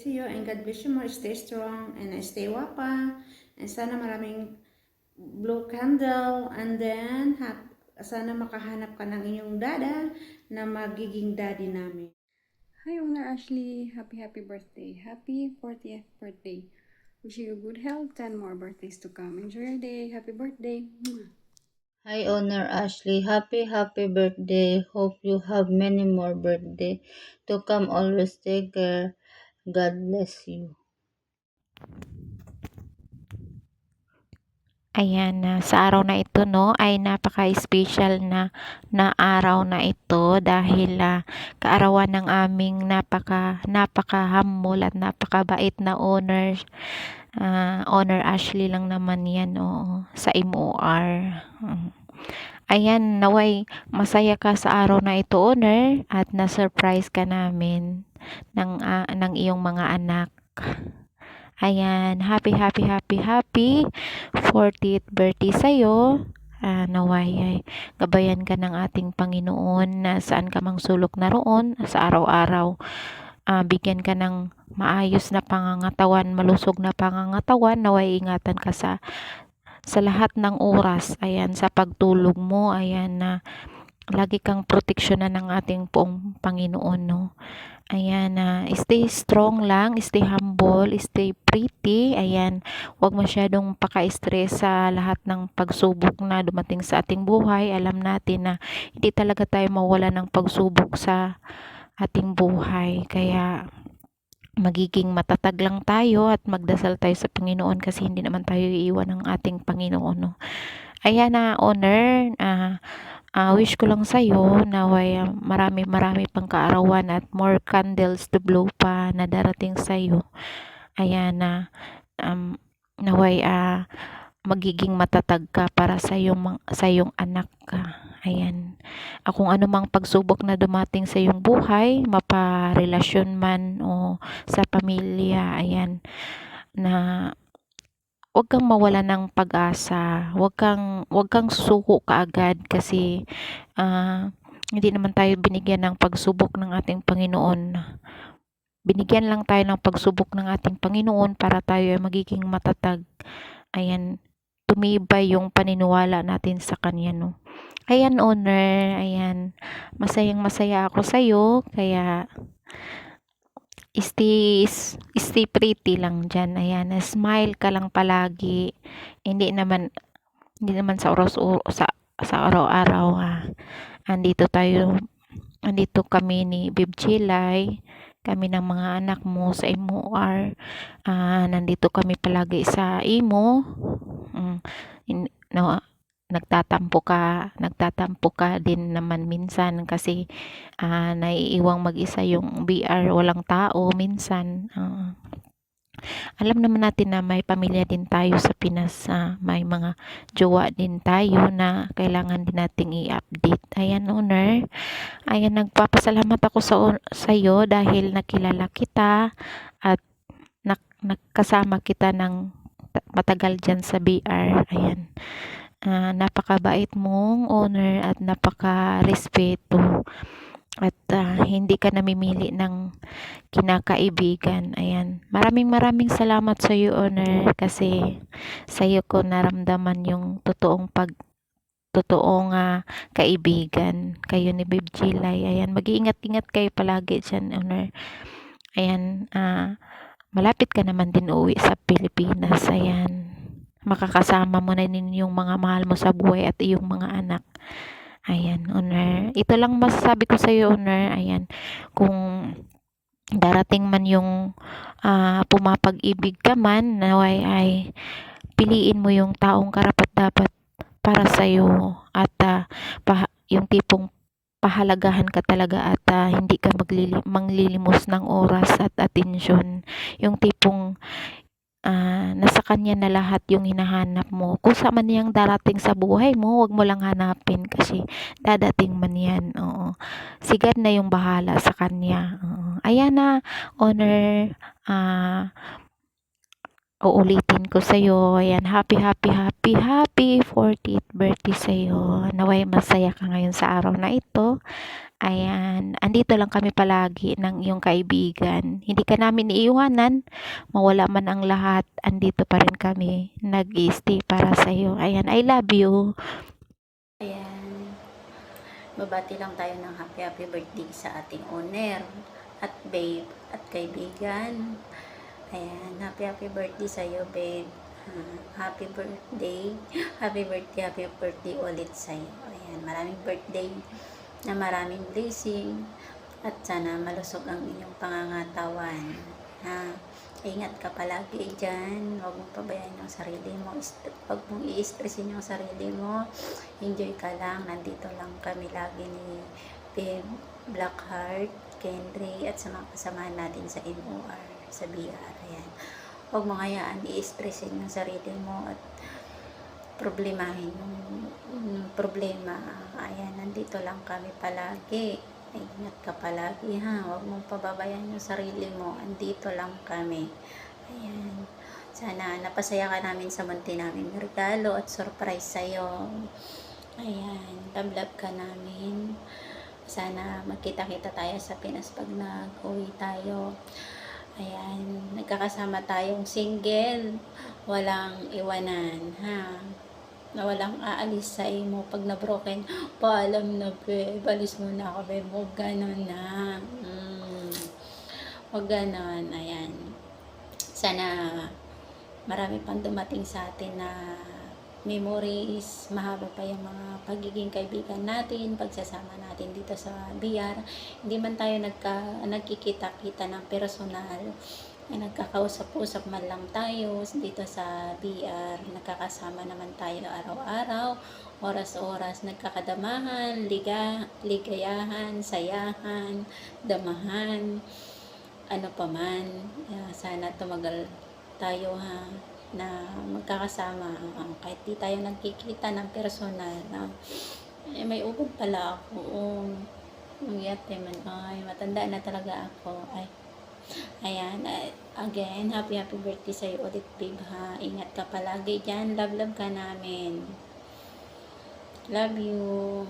to you and God bless you more. Stay strong and stay wapa. And sana maraming blue candle and then sana makahanap ka ng inyong dada na magiging daddy namin. Hi, Owner Ashley. Happy birthday. Happy 40th birthday. Wish you good health and more birthdays to come. Enjoy your day. Happy birthday. Hi, Owner Ashley. Happy birthday. Hope you have many more birthday to come. Always take care. God bless you. Ayan, sa araw na ito, no, ay napaka-special na araw na ito dahil kaarawan ng aming napaka-humble at napakabait na owner. Owner Ashley lang naman yan, sa MOR. Ayan, naway masaya ka sa araw na ito, owner, at na-surprise ka namin ng iyong mga anak. Ayan, happy 40th birthday sa'yo. Naway ay gabayan ka ng ating Panginoon na saan ka mang sulok na roon sa araw-araw. Bigyan ka ng maayos na pangangatawan, malusog na pangangatawan. Naway ingatan ka sa lahat ng oras. Ayan, sa pagtulog mo, ayan na lagi kang proteksyonan ng ating poong Panginoon, no? Ayan, stay strong lang, stay humble, stay pretty. Ayan, huwag masyadong paka-stress sa lahat ng pagsubok na dumating sa ating buhay. Alam natin na hindi talaga tayo mawala ng pagsubok sa ating buhay. Kaya magiging matatag lang tayo at magdasal tayo sa Panginoon kasi hindi naman tayo iiwan ng ating Panginoon, no? Ayan na, owner, wish ko lang sa'yo na marami pang kaarawan at more candles to blow pa na darating sa'yo. Ayan na, naway magiging matatag ka para sa iyong anak ka. Ayan. Kung ano mang pagsubok na dumating sa iyong buhay, maparelasyon man o sa pamilya, ayan, na wag kang mawala ng pag-asa. Wag kang susuko kaagad kasi hindi naman tayo binigyan ng pagsubok ng ating Panginoon. Binigyan lang tayo ng pagsubok ng ating Panginoon para tayo ay magiging matatag. Ayan, tumibay yung paniniwala natin sa Kanya, no? Ayan, owner, ayan, masaya ako sa'yo, kaya stay pretty lang dyan. Ayan, smile ka lang palagi. Hindi naman sa sa araw-araw, andito kami ni Bib Chilay, kami ng mga anak mo sa MOR. Nandito kami palagi sa imo. No, nagtatampo ka din naman minsan kasi naiiwang mag-isa yung BR, walang tao minsan. Alam naman natin na may pamilya din tayo sa Pinas, may mga jowa din tayo na kailangan din nating i-update. Ayan, owner, ayan, nagpapasalamat ako sa iyo dahil nakilala kita at nakasama kita ng matagal dyan sa BR. Ayan, napakabait mong owner at napaka-respeto at hindi ka namimili ng kinakaibigan. Ayan, maraming salamat sa iyo, owner, kasi sa iyo ko naramdaman yung totoong kaibigan kayo ni Babe Gilay. Ayan, mag-iingat-ingat kayo palagi dyan, owner. Ayan, malapit ka naman din uwi sa Pilipinas. Ayan, makakasama mo na din yung mga mahal mo sa buhay at iyong mga anak. Ayan, owner, ito lang masasabi ko sa iyo, owner. Ayan, kung darating man yung pumapag-ibig ka man, naway ay piliin mo yung taong karapat-dapat para sa iyo at yung tipong pahalagahan ka talaga at hindi ka manglilimos ng oras at atensyon. Yung tipong nasa kanya na lahat yung hinahanap mo. Kung sa man yang darating sa buhay mo, wag mo lang hanapin kasi dadating man yan. Oo. Sigad na yung bahala sa kanya. Oo. Ayan na, owner, uulitin ko sa'yo. Ayan, happy 40th birthday sa'yo. Naway masaya ka ngayon sa araw na ito. Ayan, andito lang kami palagi ng iyong kaibigan. Hindi ka namin iiwanan, mawala man ang lahat, andito pa rin kami, nag-i-stay para sa'yo. Ayan, I love you. Ayan, babati lang tayo ng happy birthday sa ating owner at babe at kaibigan. Ayan, happy birthday sa'yo, babe. Happy birthday. Happy birthday ulit sa'yo. Ayan, maraming birthday na maraming blessing at sana malusog ang inyong pangangatawan. Ha? Ingat ka palagi dyan. Huwag mong pabayaan yung sarili mo. Huwag mong i-stressin yung sarili mo. Enjoy ka lang. Nandito lang kami lagi ni Babe Blackheart, Kendry, at sa mga kasamahan natin sa MOR, sa BR. Ayan. Huwag mo hayaan i-stressin yung sarili mo at problemahin yung problema. Ayan, nandito lang kami palagi. Ingat ka palagi, ha. Huwag mong pababayaan yung sarili mo. Andito lang kami. Ayan. Sana napasaya ka namin sa munti namin regalo at surprise sa'yo. Ayan. Love ka namin. Sana magkita-kita tayo sa Pinas pag nag-uwi tayo. Ayan. Nagkakasama tayong single. Walang iwanan, ha. Na walang aalis sa imo pag na-broken. Paalam na, be. Balis mo na ako, be. Huwag ganon na. Huwag ganon. Ayan. Sana marami pang dumating sa atin na memories. Mahaba pa yung mga pagiging kaibigan natin, pagsasama natin dito sa BR. Hindi man tayo nagkikita-kita ng personal. Nagkakausap-usap man lang tayo dito sa BR, nagkakasama naman tayo araw-araw, oras-oras, nagkakadamahan, ligayahan, sayahan, damahan, ano pa man. Sana tumagal tayo, ha, na magkakasama, kahit di tayo nagkikita ng personal. May ubod pala ako. Yate man, ay matanda na talaga ako. Ayan, again, happy birthday sa'yo ulit, babe, ha. Ingat ka palagi dyan. Love ka namin. Love you.